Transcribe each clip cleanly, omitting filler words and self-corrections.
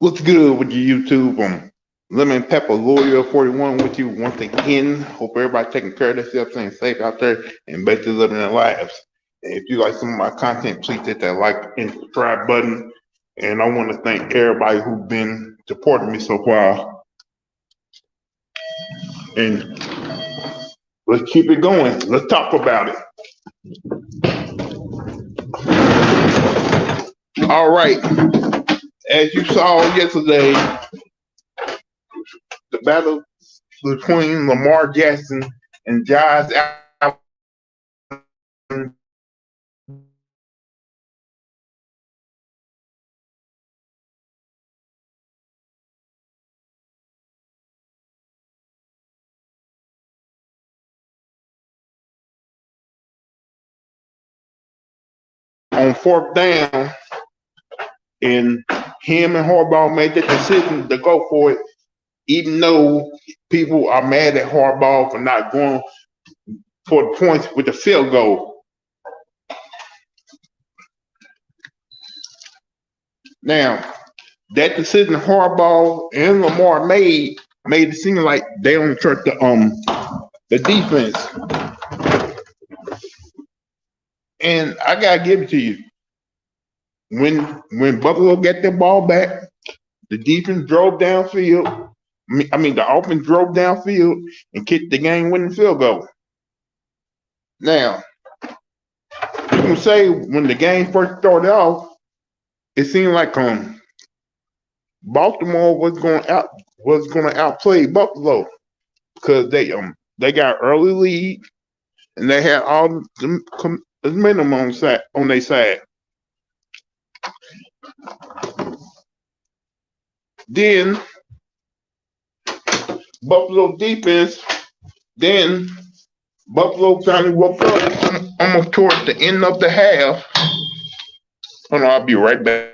What's good with your YouTube? lemonpepperLouisville41 with you once again. Hope everybody taking care of themselves, staying safe out there, and basically living their lives. And if you like some of my content, please hit that like and subscribe button. And I want to thank everybody who's been supporting me so far. And let's keep it going. Let's talk about it. All right. As you saw yesterday, the battle between Lamar Jackson and Josh Allen on fourth down, and him and Harbaugh made the decision to go for it, even though people are mad at Harbaugh for not going for the points with the field goal. Now, that decision Harbaugh and Lamar made it seem like they don't trust the defense. And I gotta give it to you. When Buffalo got their ball back, the defense drove downfield. The offense drove downfield and kicked the game-winning field goal. Now, you can say when the game first started off, it seemed like Baltimore was going to outplay Buffalo because they got early lead and they had all the minimum on their side. Then Buffalo defense, then Buffalo finally woke up almost towards the end of the half. Hold on, I'll be right back.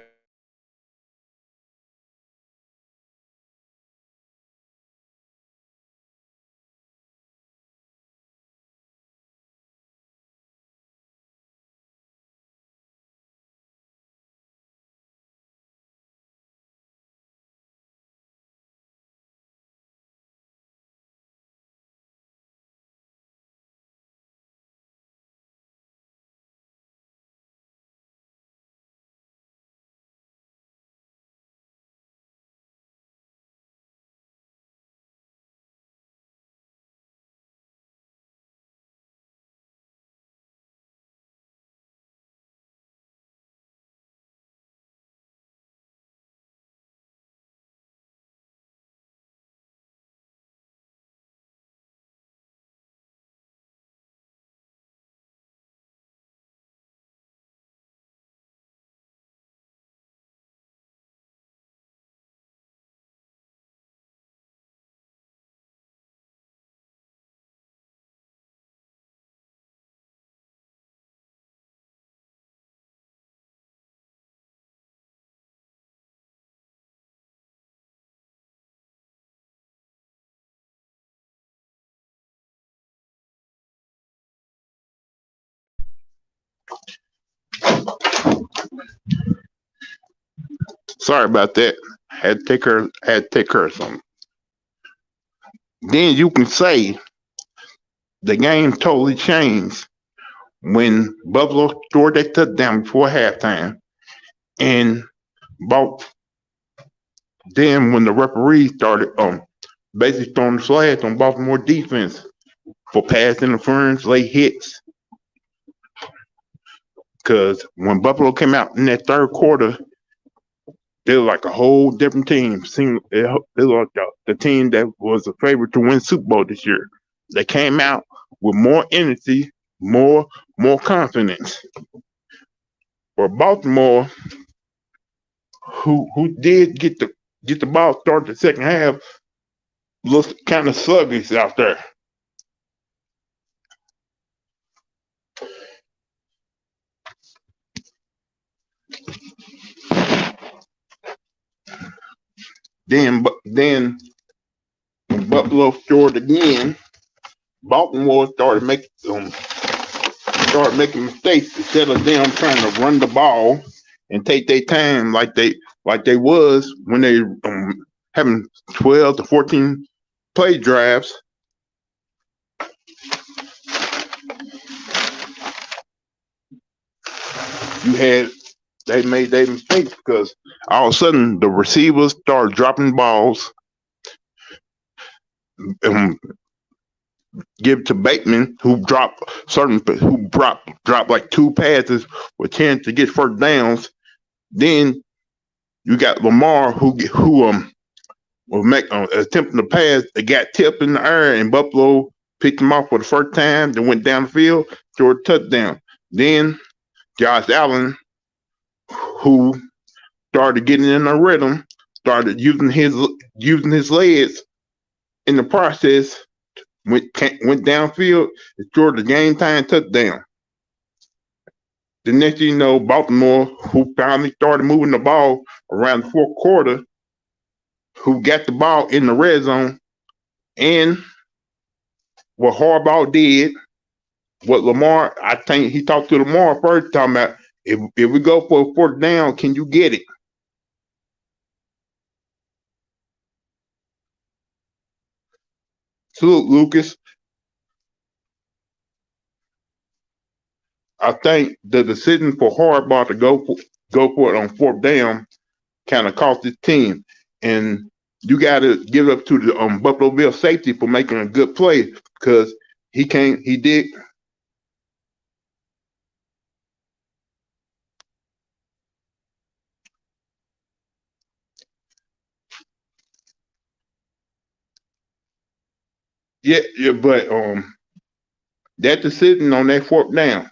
Sorry about that. Had to take care of something. Then you can say the game totally changed when Buffalo scored that touchdown before halftime, and then when the referee started basically throwing the flags on Baltimore defense for pass interference, late hits. Because when Buffalo came out in that third quarter, they were like a whole different team. They were like the team that was a favorite to win Super Bowl this year. They came out with more energy, more confidence. For Baltimore, who did get the ball started the second half, looked kind of sluggish out there. Then when Buffalo scored again, Baltimore started making mistakes instead of them trying to run the ball and take their time like they was when they having 12 to 14 play drives. They made their mistakes because all of a sudden the receivers started dropping balls. Give to Bateman, who dropped like 2 passes with chance to get first downs. Then you got Lamar who was attempting to pass. It got tipped in the air, and Buffalo picked him off for the first time. Then went down the field, threw a touchdown. Then Josh Allen, who started getting in a rhythm, started using his legs in the process. Went downfield and scored the game time touchdown. The next thing you know, Baltimore, who finally started moving the ball around the fourth quarter, who got the ball in the red zone, and what Harbaugh did, what Lamar, I think he talked to Lamar first, talking about if we go for a fourth down, can you get it? Salute, Lucas. I think the decision for Harbaugh to go for it on fourth down kind of cost his team, and you got to give up to the Buffalo Bills safety for making a good play because he did. Yeah, but that decision on that fourth down,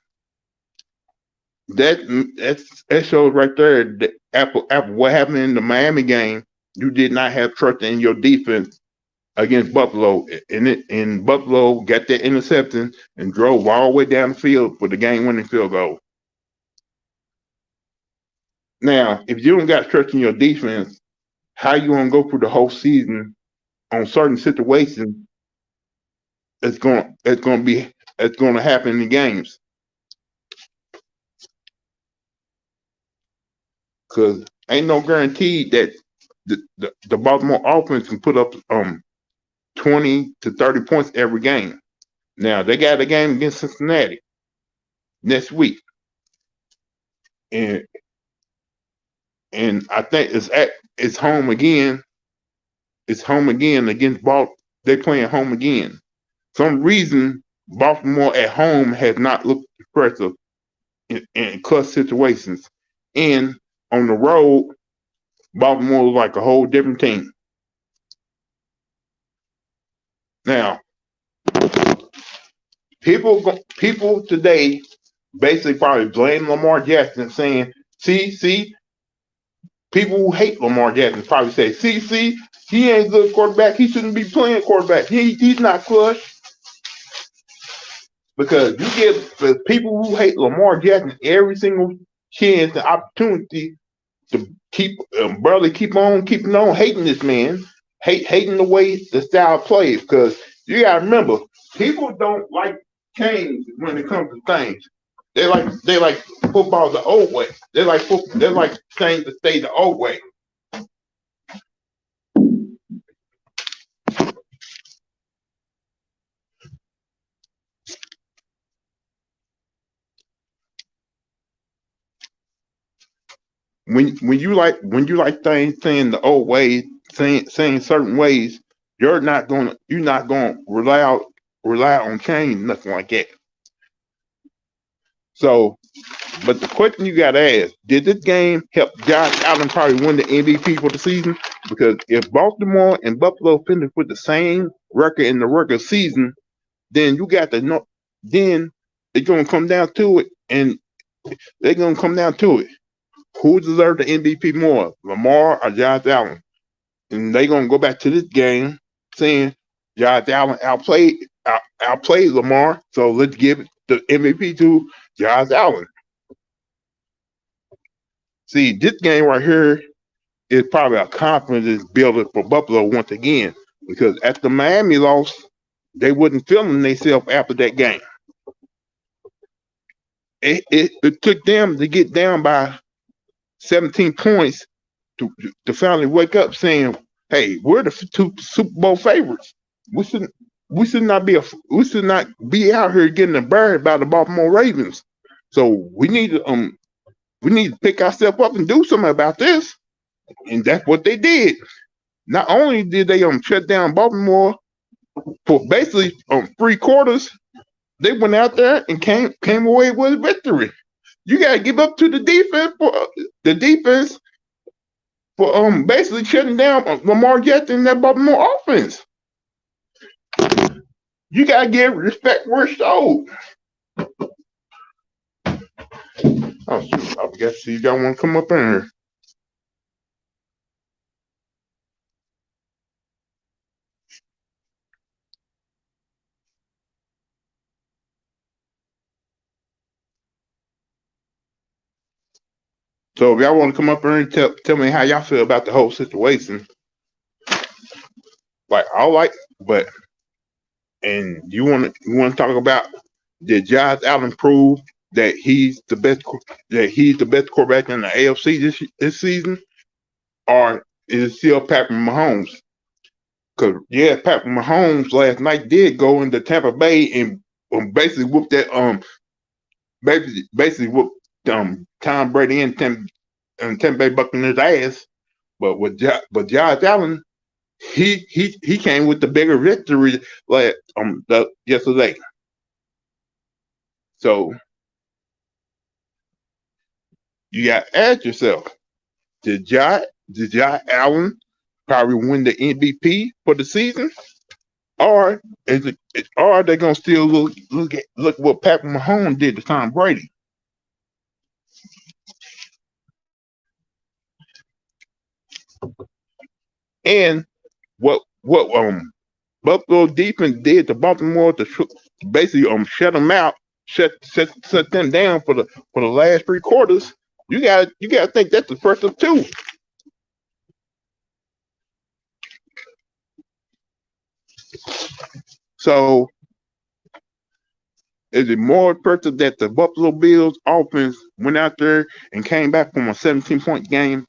that shows right there that after what happened in the Miami game, you did not have trust in your defense against Buffalo, and Buffalo got that interception and drove all the way down the field for the game-winning field goal. Now, if you don't got trust in your defense, how you gonna go through the whole season on certain situations? It's gonna happen in the games. Because ain't no guarantee that the Baltimore offense can put up 20 to 30 points every game. Now, they got a game against Cincinnati next week. And I think it's home again. It's home again against Baltimore. They're playing home again. Some reason Baltimore at home has not looked impressive in clutch situations. And on the road, Baltimore was like a whole different team. Now, people today basically probably blame Lamar Jackson, saying, see, people who hate Lamar Jackson probably say, see, he ain't a good quarterback. He shouldn't be playing quarterback. He's not clutch. Because you give the people who hate Lamar Jackson every single chance and opportunity to keep on keeping on hating this man, hating the way the style plays. Because you gotta remember, people don't like change when it comes to things. They like football the old way. They like things to stay the old way. When you like things saying the old way, saying certain ways, you're not gonna rely on change, nothing like that. So, but the question you got to ask: did this game help Josh Allen probably win the MVP for the season? Because if Baltimore and Buffalo finish with the same record in the regular season, then you got to know. Then it's gonna come down to it, and they're gonna come down to it. Who deserves the MVP more, Lamar or Josh Allen? And they're gonna go back to this game saying Josh Allen outplayed Lamar, so let's give the MVP to Josh Allen. See, this game right here is probably a confidence builder for Buffalo once again, because after Miami lost, they wasn't feeling themselves after that game. It took them to get down by 17 points to finally wake up saying, "Hey, we're the two Super Bowl favorites. We should we should not be out here getting embarrassed by the Baltimore Ravens. So we need to pick ourselves up and do something about this." And that's what they did. Not only did they shut down Baltimore for basically 3 quarters, they went out there and came away with a victory. You got to give up to the defense for basically shutting down Lamar Jackson and that Baltimore offense. You got to give respect where it's owed. Oh shoot! I forgot to see if y'all want to come up in here. So if y'all want to come up here and tell me how y'all feel about the whole situation, like but and you want to talk about, did Josh Allen prove that he's the best quarterback in the AFC this season, or is it still Patrick Mahomes? Because yeah, Patrick Mahomes last night did go into Tampa Bay and basically whooped that basically whooped Tom Brady and Tampa Bay Buccaneers ass. But Josh Allen, he came with the bigger victory yesterday. So you got to ask yourself, did Josh Allen probably win the MVP for the season, or are they gonna still look what Patrick Mahomes did to Tom Brady? And what Buffalo defense did to Baltimore to basically shut them out, shut them down for the last 3 quarters. You got to think that's the first of two. So is it more impressive that the Buffalo Bills offense went out there and came back from a 17-point game,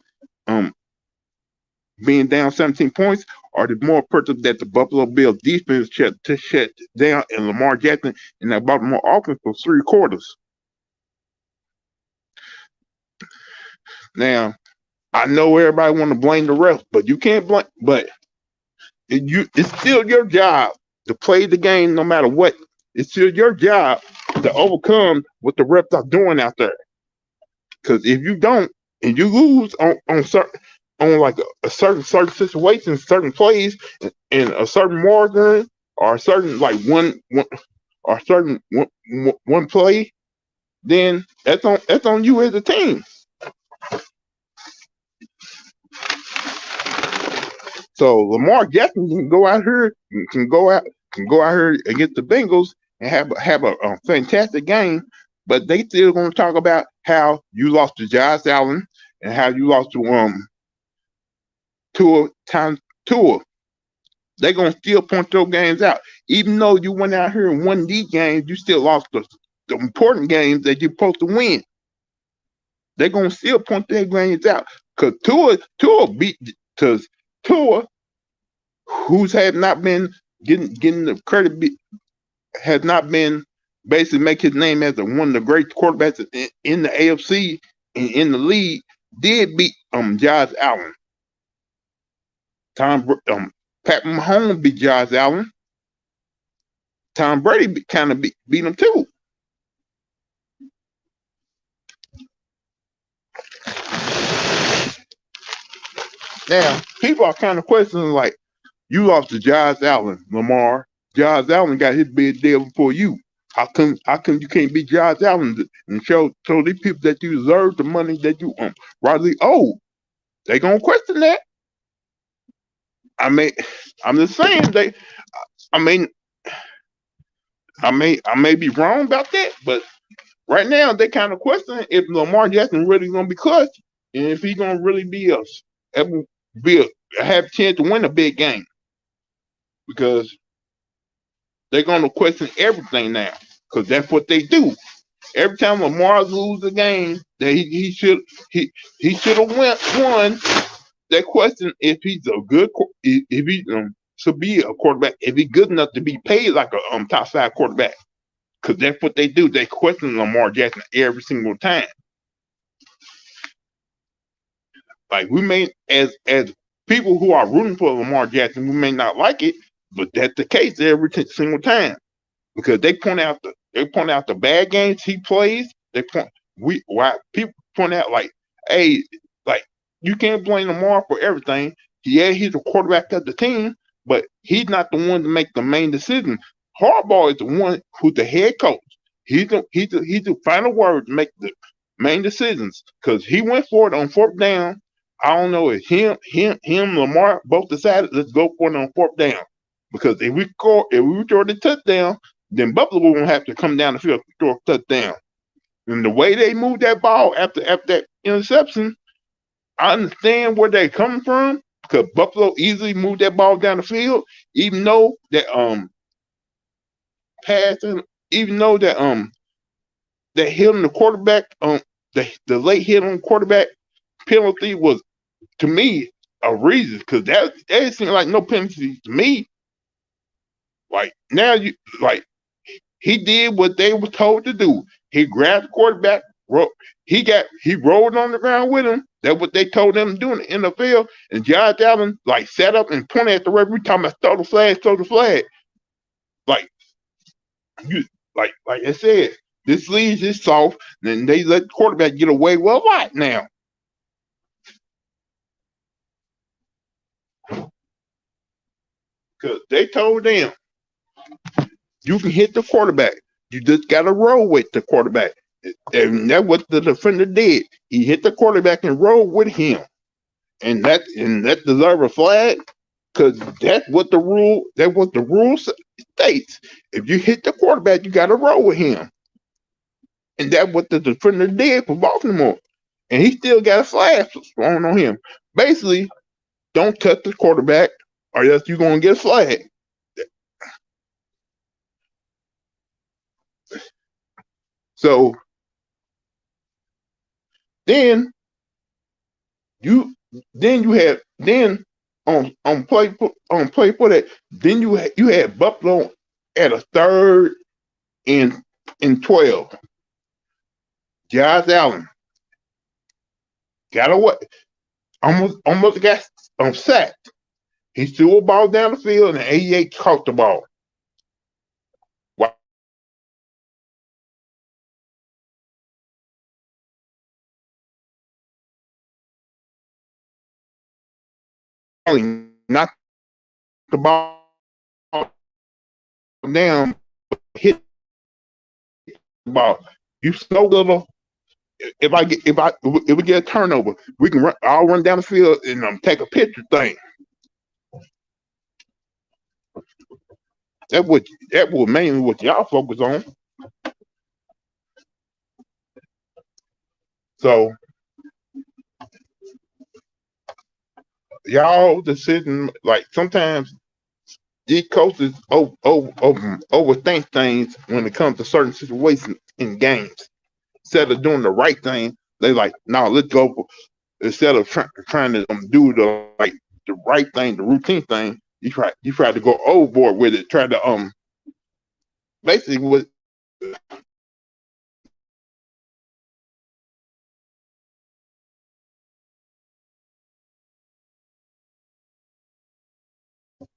being down 17 points, or is it more impressive that the Buffalo Bills defense shut down and Lamar Jackson and that Baltimore offense for 3 quarters? Now, I know everybody want to blame the refs, but you can't blame. But it's still your job to play the game, no matter what. It's still your job to overcome what the refs are doing out there. Because if you don't and you lose on like a certain situation, certain plays, in a certain margin, or a certain like one play, then that's on you as a team. So Lamar Jackson can go out here against the Bengals and have a fantastic game, but they still going to talk about how you lost to Josh Allen and how you lost to Tua. They're going to still point those games out. Even though you went out here and won these games, you still lost the important games that you're supposed to win. They're going to still point their games out. Because Tua beat Tua, who's had not been getting the credit, has not been basically make his name as one of the great quarterbacks in the AFC and in the league, did beat Josh Allen. Pat Mahomes beat Josh Allen. Tom Brady kind of beat him too. Now, people are kind of questioning, like, you lost to Josh Allen, Lamar. Josh Allen got his big deal before you. How come you can't beat Josh Allen and show these people that you deserve the money that you rightly owe? They gonna question that. I mean, I'm just saying I may be wrong about that, but right now they kind of questioning if Lamar Jackson really gonna be clutch and if he's gonna really have a chance to win a big game, because they're gonna question everything now, because that's what they do. Every time Lamar lose a game that he should have won. That question if he's a good if he should be a quarterback, if he's good enough to be paid like a top 5 quarterback, because that's what they do. They question Lamar Jackson every single time. Like we may as people who are rooting for Lamar Jackson, we may not like it, but that's the case every single time because they point out the bad games he plays. They point why people point out like, hey, like you can't blame Lamar for everything. Yeah, he's the quarterback of the team, but he's not the one to make the main decision. Harbaugh is the one who's the head coach. He's the final word to make the main decisions because he went for it on 4th down. I don't know if him, Lamar both decided let's go for it on 4th down because if we throw the touchdown, then Buffalo won't have to come down the field to throw a touchdown. And the way they moved that ball after that interception, I understand where they're coming from because Buffalo easily moved that ball down the field, even though that passing, even though that hit on the quarterback, the late hit on the quarterback penalty was to me a reason because that seemed like no penalty to me. Like now you like he did what they were told to do. He grabbed the quarterback, he rolled on the ground with him. That's what they told them to do in the NFL. And Josh Allen like sat up and pointed at the referee talking about throw the flag. Like you like I said, this league is soft, and they let the quarterback get away with a lot now. Because they told them you can hit the quarterback. You just got to roll with the quarterback. And that's what the defender did. He hit the quarterback and rolled with him. And that deserves a flag because that's what the rule states. If you hit the quarterback, you got to roll with him. And that's what the defender did for Baltimore. And he still got a flag thrown on him. Basically, don't touch the quarterback or else you're going to get a flag. So then you had on play for that. Then you had Buffalo at a 3rd and 12. Josh Allen got away, almost got sacked. He threw a ball down the field and 88 caught the ball. Not the ball down, hit the ball. You so little. If we get a turnover, we can I'll run down the field and take a picture thing. That was mainly what y'all focus on. So y'all decision, like sometimes these coaches overthink things when it comes to certain situations in games. Instead of doing the right thing, they like, no, let's go. Instead of trying to do the right thing, the routine thing, you try to go overboard with it. Try to basically what.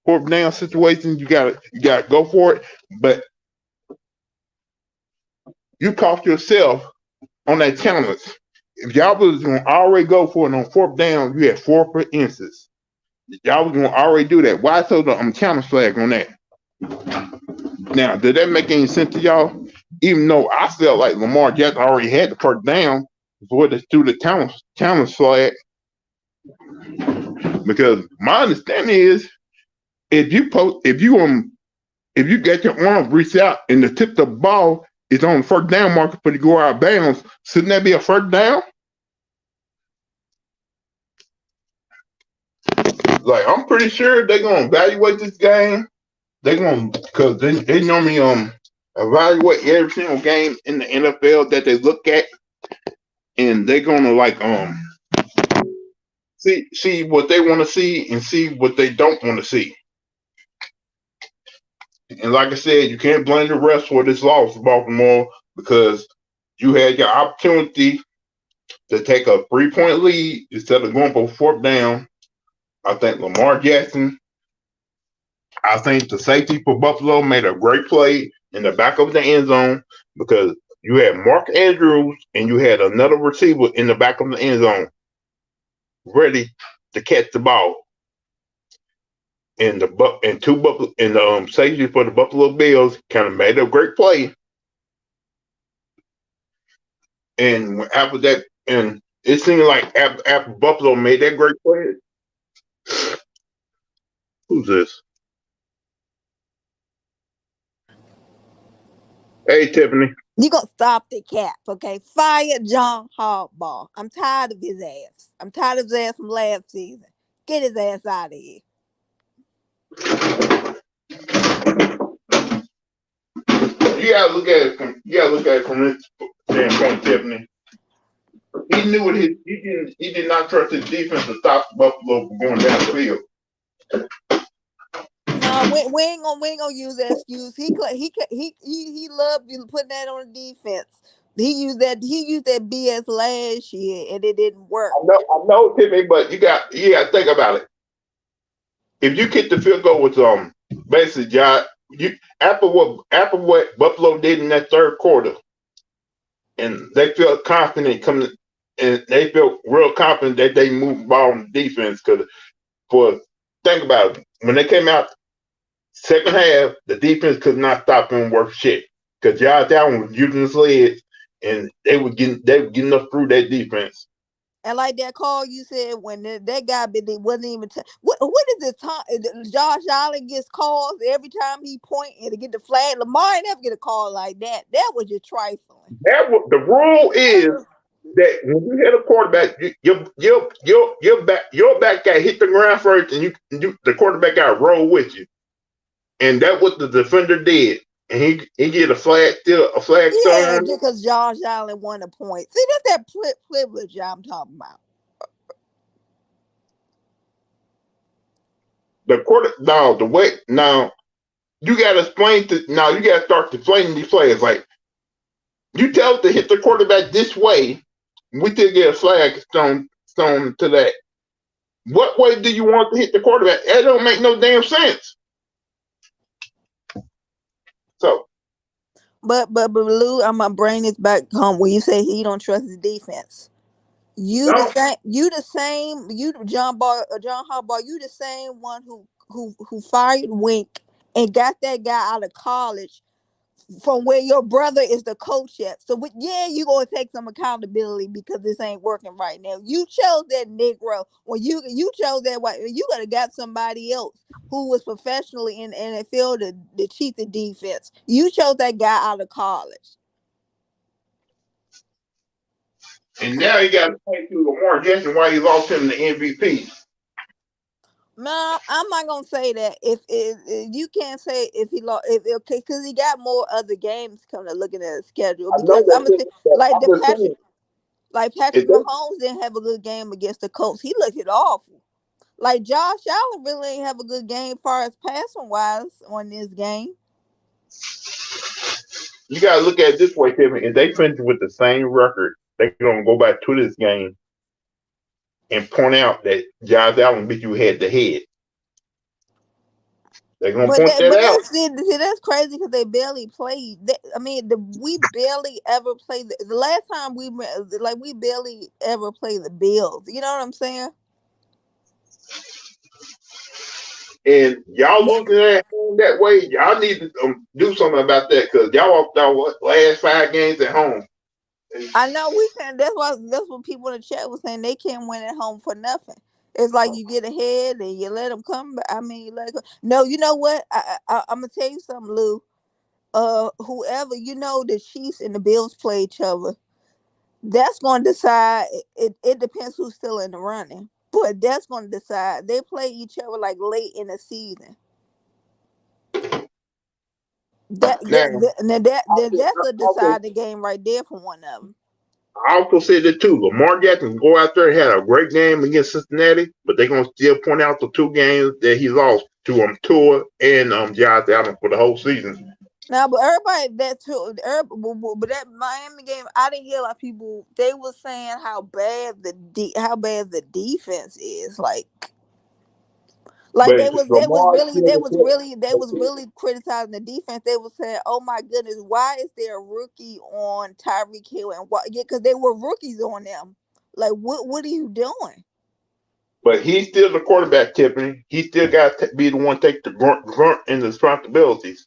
Fourth down situation, you gotta go for it, but you cost yourself on that challenge. If y'all was gonna already go for it on 4th down, you had 4 for instance. Y'all was gonna already do that. Why throw the challenge flag on that? Now, did that make any sense to y'all? Even though I felt like Lamar Jackson already had the 1st down before they threw the challenge flag, because my understanding is if you get your arm reach out and the tip of the ball is on the 1st down marker for to go out of bounds, shouldn't that be a 1st down? Like I'm pretty sure they're gonna evaluate this game. They're gonna because they normally evaluate every single game in the NFL that they look at, and they're gonna see what they want to see and see what they don't want to see. And like I said, you can't blame the refs for this loss, Baltimore, because you had your opportunity to take a 3-point lead instead of going for fourth down. I think Lamar Jackson, I think the safety for Buffalo made a great play in the back of the end zone because you had Mark Andrews and you had another receiver in the back of the end zone ready to catch the ball. And the safety for the Buffalo Bills kind of made a great play. And after that, and it seemed like after Buffalo made that great play, who's this? Hey, Tiffany. You gonna stop the cap, okay? Fire John Harbaugh. I'm tired of his ass. I'm tired of his ass from last season. Get his ass out of here. You gotta look at it from this standpoint, Tiffany. He knew what he did not trust his defense to stop Buffalo from going down the field. No, we ain't gonna use that excuse. He loved putting that on the defense. He used that BS last year and it didn't work. I know, Tiffany, but you got to think about it. If you kick the field goal with basically, John, after what Buffalo did in that third quarter, and they felt confident coming, and they felt real confident that they moved the ball on defense. Because think about it, when they came out second half, the defense could not stop them worth shit. Because Josh Allen was using his legs, and they were getting up through that defense. And like that call you said when that guy wasn't even what is it? Josh Allen gets calls every time he pointing to get the flag. Lamar ain't never get a call like that. That was just trifling. The rule is that when you hit a quarterback, your back guy hit the ground first, and the quarterback got to roll with you, and that's what the defender did. And he get a flag yeah, because Josh Allen won a point. See, that's that privilege I'm talking about. You got to you got to start explaining these players. Like, you tell us to hit the quarterback this way, we still get a flag thrown to that. What way do you want to hit the quarterback? That don't make no damn sense. So, but Lou, I'm gonna bring this back home. When you say he don't trust his defense, John Harbaugh, you the same one who fired Wink and got that guy out of college from where your brother is the coach at. So you gonna take some accountability because this ain't working right now. You chose that Negro when you chose that white. You could have got somebody else who was professionally in the NFL to cheat the defense. You chose that guy out of college. And now he got to pay to Lamar Jackson why he lost him the MVP. No, I'm not gonna say that. If you can't say if he lost, because he got more other games coming. Looking at the schedule, because I'm gonna say Patrick Mahomes didn't have a good game against the Colts. He looked awful. Like Josh Allen really ain't have a good game as far as passing wise on this game. You gotta look at it this way, Kevin. If they finish with the same record, they're gonna go back to this game and point out that Josh Allen beat you head to head. They're gonna point that out. That's crazy because they barely played. We barely ever played. The last time we barely ever played the Bills. You know what I'm saying? And y'all looking at home that way, y'all need to do something about that because y'all walked out last 5 games at home. I know we can. That's what people in the chat was saying. They can't win at home for nothing. It's like you get ahead and you let them come back. I mean, no, you know what? I'm gonna tell you something, Lou. Whoever the Chiefs and the Bills play each other. That's going to decide. It depends who's still in the running, but that's going to decide. They play each other like late in the season. That Now, that's a also, deciding game right there for one of them. I also said that too. Lamar Jackson go out there and had a great game against Cincinnati, but they're gonna still point out the 2 games that he lost to Tua and Josh Allen for the whole season. Now, but everybody that too, but that Miami game, I didn't hear a lot of people. They were saying how bad the defense is. Like But Lamar still they was really criticizing the defense. They were saying, "Oh my goodness, why is there a rookie on Tyreek Hill?" And why? Yeah, because they were rookies on them. Like, what are you doing? but he's still the quarterback, Tiffany. He still got to be the one to take the grunt and the responsibilities.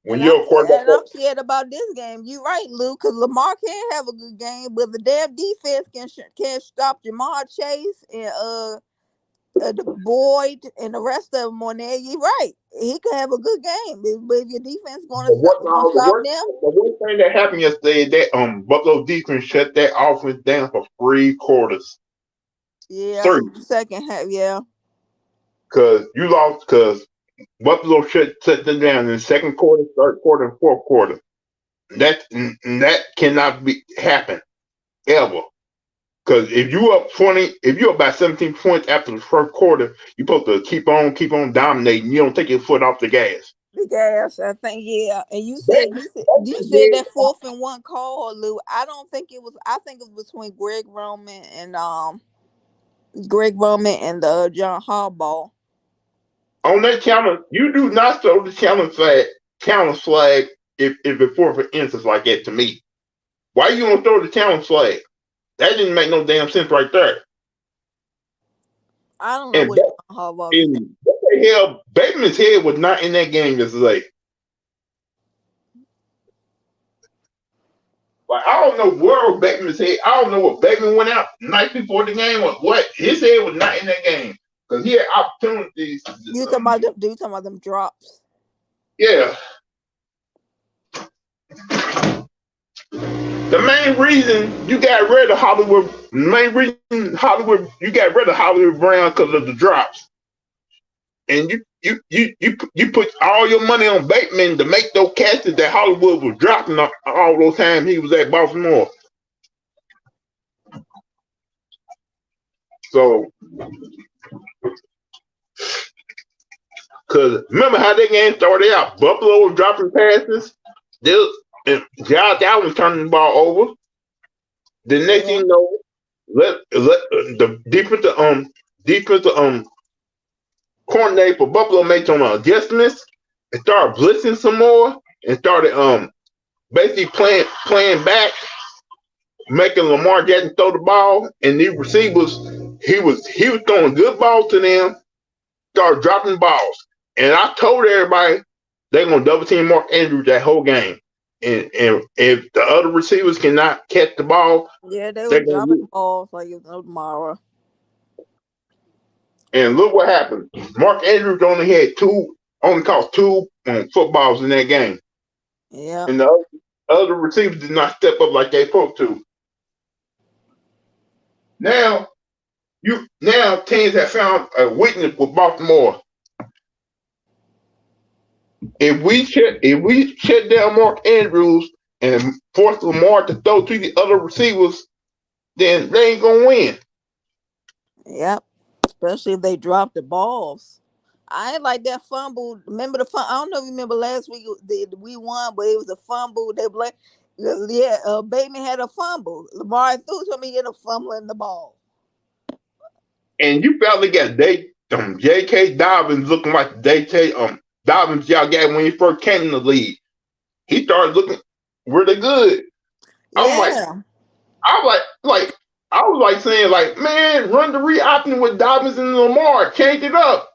When you're a quarterback, And I'm scared about this game. You're right, Lou, because Lamar can have a good game, but the damn defense can stop Jamar Chase and the Boyd and the rest of them on there. You're right. He could have a good game, but if your defense gonna stop them, the worst thing that happened yesterday is that Buffalo defense shut that offense down for 3 quarters. yeah, 3. second half, yeah. Because you lost because Buffalo shut them down in the second quarter, third quarter, and fourth quarter. That cannot be happen ever. Because if you up 20, if you're about 17 points after the first quarter, you're supposed to keep on dominating. You don't take your foot off the gas. The gas, I think, yeah. And you said They that 4th-and-1 call, Lou. I don't think it was. I think it was between Greg Roman and the John Harbaugh. on that challenge, you do not throw the challenge flag if it's for instance like that to me. Why you gonna throw the challenge flag? That didn't make no damn sense right there. I don't know And what John Harbaugh was saying. what the hell, Bateman's head was not in that game yesterday. Like I don't know where Bateman's head. I don't know what Bateman went out night before the game or what. His head was not in that game because he had opportunities. You talking about them? Do you talking about them drops? Yeah. The main reason you got rid of Hollywood, you got rid of Hollywood Brown because of the drops, and you put all your money on Bateman to make those catches that Hollywood was dropping all those times he was at Baltimore. So, because remember how that game started out? Buffalo was dropping passes. And Josh Allen turning the ball over. The next thing you know, let the defensive coordinator for Buffalo made some adjustments and started blitzing some more and started basically playing back, making Lamar Jackson throw the ball, and these receivers he was throwing good balls to them, started dropping balls. And I told everybody they're gonna double team Mark Andrews that whole game. And if the other receivers cannot catch the ball, yeah, they were dropping balls like it was no tomorrow. And look what happened. Mark Andrews only caught 2 footballs in that game. Yeah. And the other receivers did not step up like they supposed to. Now teams have found a weakness with Baltimore. If we shut down Mark Andrews and force Lamar to throw to the other receivers, then they ain't gonna win. Yep. Especially if they drop the balls. I ain't like that fumble. Remember the fumble? I don't know if you remember last week we won, but it was a fumble. Bateman had a fumble. Lamar threw to me in a fumble in the ball. And you finally got J.K. Dobbins looking like J.K. Dobbins y'all got when he first came in the league. He started looking really good. Yeah. I was like saying, like, man, run the read option with Dobbins and Lamar, change it up.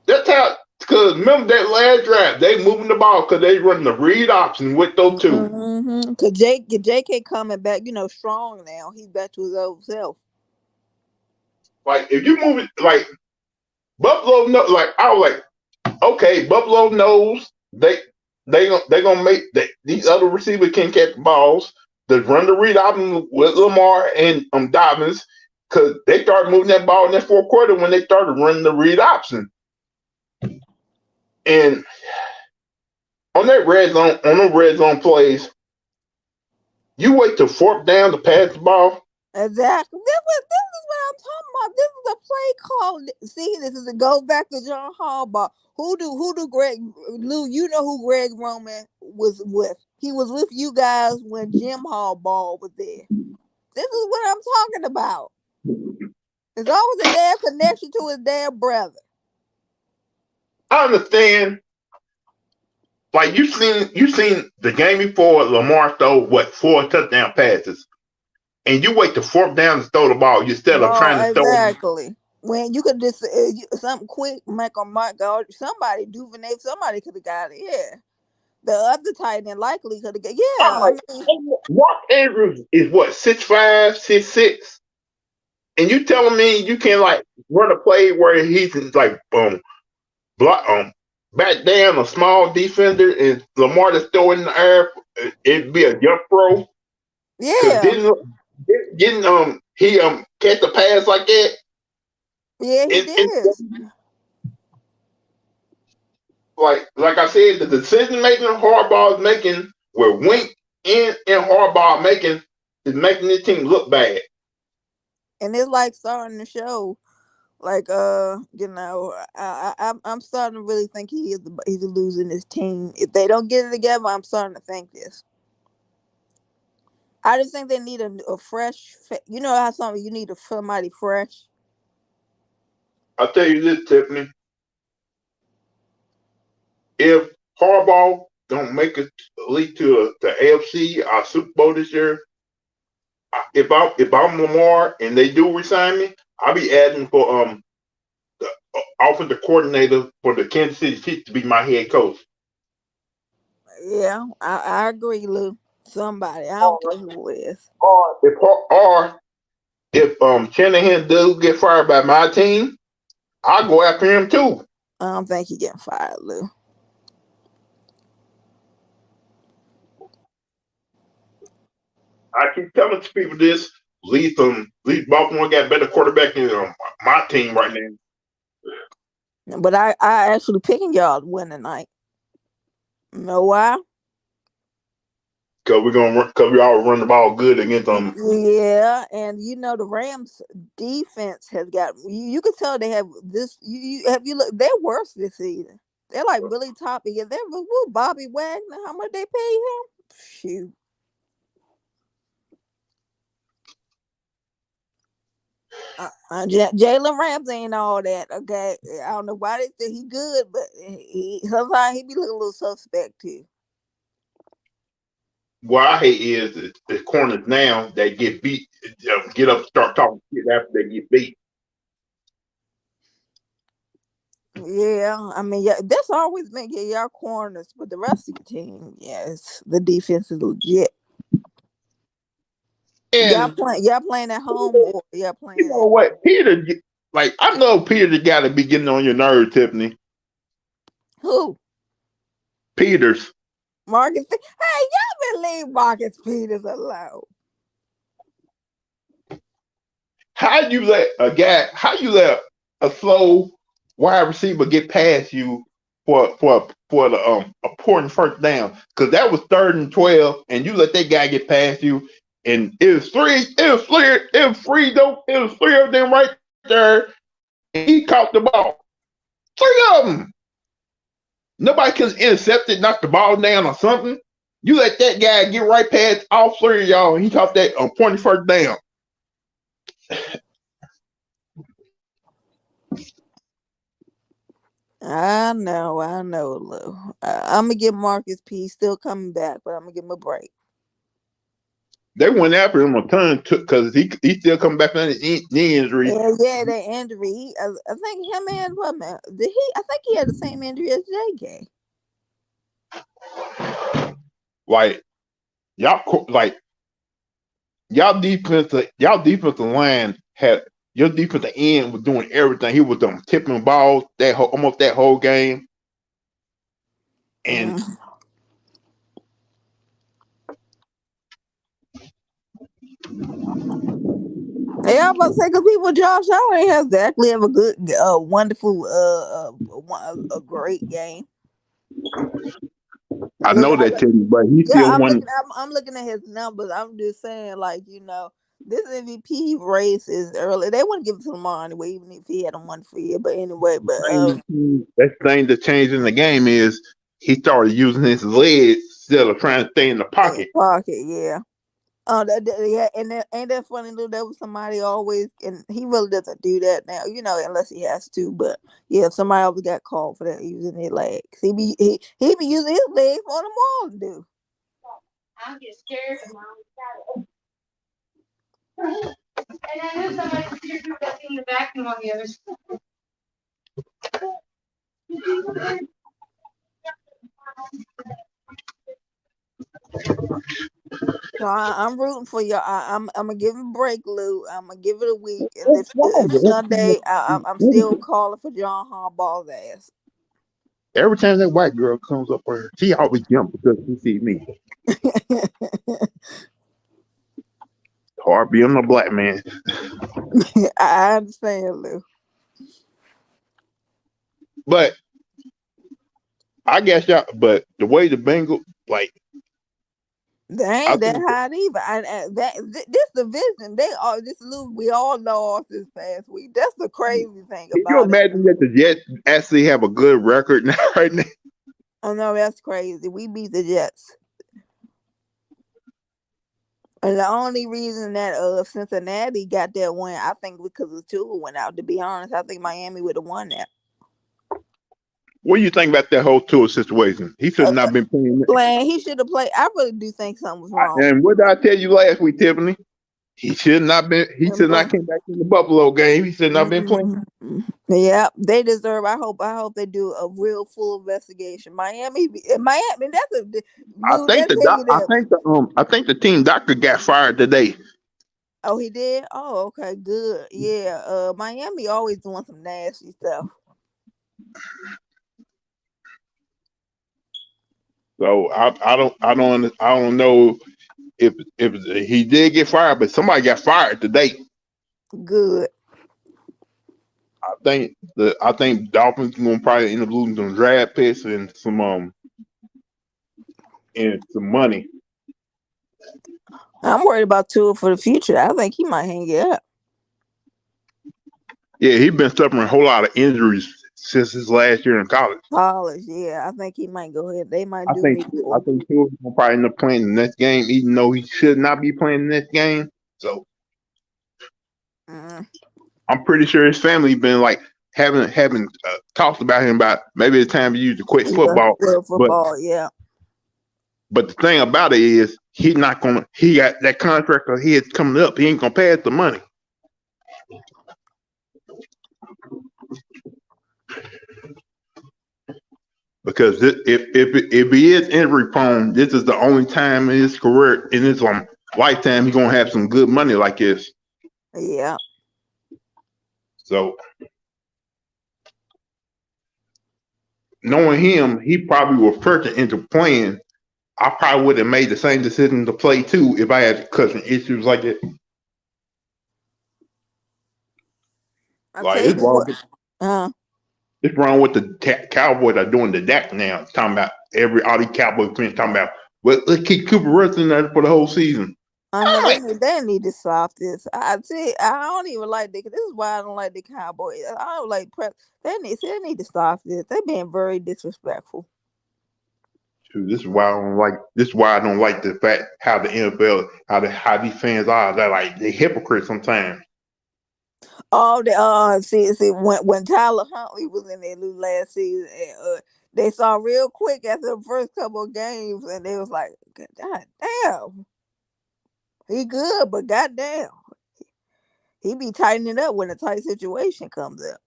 That's how, because remember that last draft, they moving the ball because they running the read option with those 2. Mm-hmm. Because JK coming back, strong now. He's back to his old self. Like, if you move it, like, Buffalo, like, I was like, okay, Buffalo knows they gonna make these other receivers can catch balls. They run the read option with Lamar and Dobbins because they started moving that ball in that fourth quarter when they started running the read option. And on the red zone plays, you wait to fourth down to pass the ball. Exactly. This is what I'm talking about. This is a play call. See, it goes back to John Harbaugh. Who do Greg Lou? You know who Greg Roman was with? He was with you guys when Jim Harbaugh was there. This is what I'm talking about. There's always a damn connection to his damn brother. I understand. Like you seen the game before Lamar throw 4 touchdown passes, and you wait to fourth down to throw the ball instead of trying to throw it. Exactly. When you could just something quick, Michael somebody Duvernay, somebody could have got it. Yeah, the other tight end likely could have got. Yeah, I'm like, Mark Andrews is what 6'5", 6'6", and you telling me you can like run a play where he's like block back down a small defender and Lamar just throw it in the air, it'd be a jump throw. Yeah. Didn't he catch the pass like that? Yeah, he did. Like I said, the decision making Harbaugh is making, where Wink and Harbaugh is making this team look bad. And it's like starting to show, like I'm starting to really think he's losing his team. If they don't get it together, I'm starting to think this. I just think they need a fresh. You know how you need somebody fresh. I'll tell you this, Tiffany. If Harbaugh don't make it lead to the AFC or Super Bowl this year, if I'm Lamar and they do resign me, I'll be adding for the offensive coordinator for the Kansas City Chiefs to be my head coach. Yeah, I agree, Lou. Somebody, I don't care who it is. Or if Shanahan does get fired by my team, I'll go after him too. I don't think he getting fired, Lou. I keep telling people this. At least Baltimore got better quarterback than my team right now. But I actually picking y'all to win tonight. You know why? Cause we all run the ball good against them. Yeah, and you know the Rams defense has got. You can tell they have this. You look? They're worse this season. They're like really top again. They're Bobby Wagner. How much they pay him? Shoot. Jalen Ramsey ain't all that. Okay, I don't know why they think he good, but sometimes he be looking a little suspect too. What I hate is the corners now that get beat, get up, start talking shit after they get beat. Yeah, I mean, yeah, that's always been y'all corners, but the rest of the team, yes, the defense is legit. And y'all playing at home or y'all playing? You know what, Peter? Like I know Peter got to be getting on your nerves, Tiffany. Who? Peters. Marcus. Hey, y'all been leave Marcus Peters alone. How you let a slow wide receiver get past you for the important first down? Because that was 3rd and 12, and you let that guy get past you, and it was three of them right there, and he caught the ball. 3 of them. Nobody can intercept it, knock the ball down or something. You let that guy get right past all 3 of y'all, and he caught that important first down. I know, Lou. I'm gonna give Marcus P. Still coming back, but I'm gonna give him a break. They went after him a ton because he still coming back from the knee injury. Yeah, the injury. I think him and what man? Did he? I think he had the same injury as JK. Like y'all defensive line had your defensive end was doing everything. He was tipping balls almost that whole game, and. Yeah, I'm about to say because people Josh Allen has exactly have a good, wonderful, a great game. I Look, know that, Teddy, but he yeah, still won. I'm looking at his numbers. I'm just saying, like, this MVP race is early. They wouldn't give it to Lamar anyway, even if he had a one for you. But anyway, That thing that changed in the game is he started using his legs instead of trying to stay in the pocket. Yeah. Yeah, and ain't that funny? Lou? There was somebody always, and he really doesn't do that now, unless he has to. But yeah, somebody always got called for that using their legs. He be using his legs more than Maul to do. I'm just scared of my and I knew somebody was here who was in the vacuum on the other side. So I'm rooting for you. I'm gonna give him a break, Lou. I'm gonna give it a week, and if Sunday, I'm still calling for John Harbaugh's ass. Every time that white girl comes up here, she always jumps because she sees me. Hard being a black man. I understand, Lou. But I guess y'all. But the way the Bengals, like, they ain't that hot either. This division, we all lost this past week. That's the crazy thing can about you it. imagine that the Jets actually have a good record now, right now? Oh no, that's crazy. We beat the Jets. And the only reason that Cincinnati got that win, I think because the Tua went out. To be honest, I think Miami would have won that. What do you think about that whole Tua situation? He should not been playing. He should have played. I really do think something was wrong. And what did I tell you last week, Tiffany? He should not been. He should not came back in the Buffalo game. He should not been playing. Yeah, they deserve. I hope they do a real full investigation. Miami. That's a. I think the team doctor got fired today. Oh, he did. Oh, okay, good. Yeah. Miami always doing some nasty stuff. So I don't know if he did get fired, but somebody got fired today. Good. I think Dolphins gonna probably end up losing some draft picks and some money. I'm worried about Tua for the future. I think he might hang it up. Yeah, he's been suffering a whole lot of injuries since his last year in college. Yeah. I think he might go ahead. They might do it. I think Tua will probably end up playing the next game, even though he should not be playing the next game. So I'm pretty sure his family been like having talked about him about maybe it's time for you to quit football. Yeah. But the thing about it is he got that contract of his coming up. He ain't gonna pay us the money. Because if he is injury prone, this is the only time in his career, in his lifetime, he's gonna have some good money like this. Yeah. So knowing him, he probably was pressured into playing. I probably would have made the same decision to play too if I had concussion issues like that. It's wrong with the Cowboys are doing the Dak now. Talking about all these Cowboys fans talking about, well, let's keep Cooper Rush in there for the whole season. I know they need to stop this. I don't even like this. This is why I don't like the Cowboys. I don't like prep. They need to stop this. They're being very disrespectful. This is why I don't like. This is why I don't like the fact how the NFL, how these fans are. They're like they hypocrites sometimes. Oh, see when Tyler Huntley was in there last season, they saw real quick after the first couple of games, and they was like, God damn, he good, but goddamn, he be tightening up when a tight situation comes up.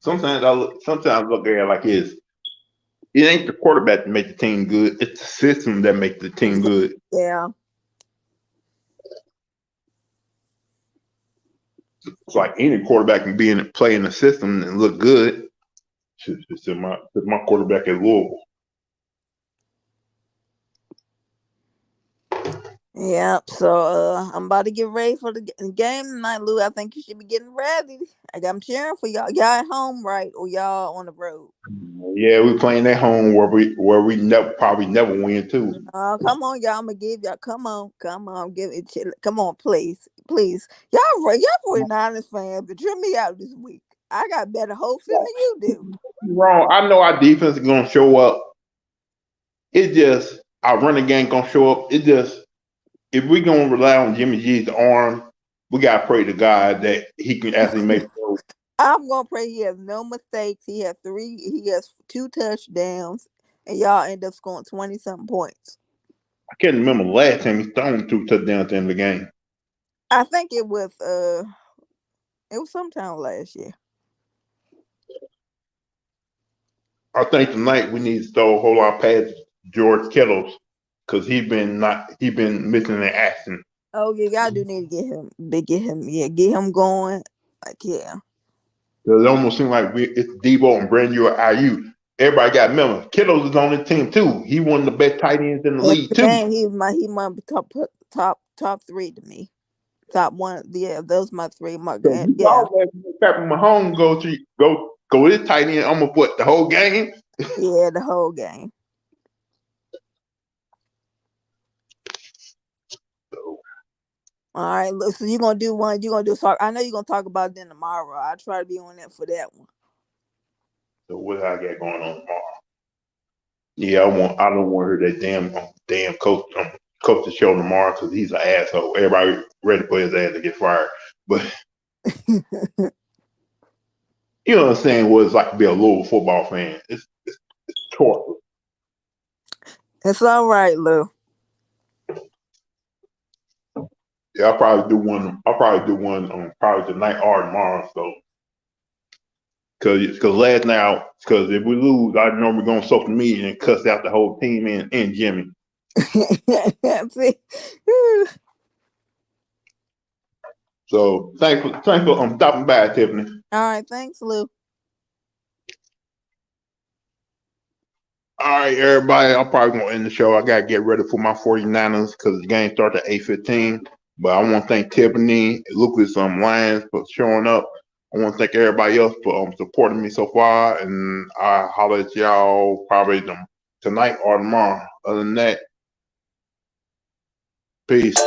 Sometimes I look at it like it ain't the quarterback that make the team good. It's the system that makes the team good. Yeah. It's like any quarterback can play in the system and look good. It's my quarterback at Louisville. Yep. So I'm about to get ready for the game tonight, Lou. I think you should be getting ready. I'm cheering for y'all. Y'all at home, right? Or y'all on the road? Yeah, we playing at home where we never probably never win too. Oh, come on, y'all. I'm gonna give y'all. Come on. Give it. Come on, please. Y'all 49ers fans, but trim me out this week. I got better hopes than you do. Wrong. I know our defense is gonna show up. It just our running game gonna show up. It just if we gonna rely on Jimmy G's arm, we gotta pray to God that he can actually make throws. I'm gonna pray he has no mistakes. He has 2 touchdowns, and y'all end up scoring 20 something points. I can't remember the last time he thrown 2 touchdowns at the end of the game. I think it was sometime last year. I think tonight we need to throw a whole lot past George Kittles because he been missing in action. Oh yeah, y'all do need to get him going. Like yeah. It almost seems like it's Debo and Brand New IU. Everybody got remember Kittles is on the team too. He one of the best tight ends in the league too. Man, he might be top 3 to me. Top 1. Yeah, those my 3. So you always Patrick Mahomes go this tight end almost what the whole game. Yeah, the whole game. All right, look. So you're gonna do one. You're gonna do talk. I know you're gonna talk about it then tomorrow. I'll try to be on that for that one. So what I got going on tomorrow? Yeah, I don't want to hear that damn coach the show tomorrow because he's an asshole. Everybody ready for his ass to get fired. But you know what I'm saying? What it's like to be a Louisville football fan. It's torture. It's all right, Lou. Yeah, I'll probably do one on probably tonight or tomorrow. So, because last night, because if we lose, I know we're gonna social media and cuss out the whole team and Jimmy. So thanks for stopping by, Tiffany. All right, thanks, Lou. All right, everybody. I'm probably gonna end the show. I gotta get ready for my 49ers because the game starts at 8:15. But I want to thank Tiffany, Lucas, Lions for showing up. I want to thank everybody else for supporting me so far, and I'll holler at y'all probably tonight or tomorrow. Other than that, peace.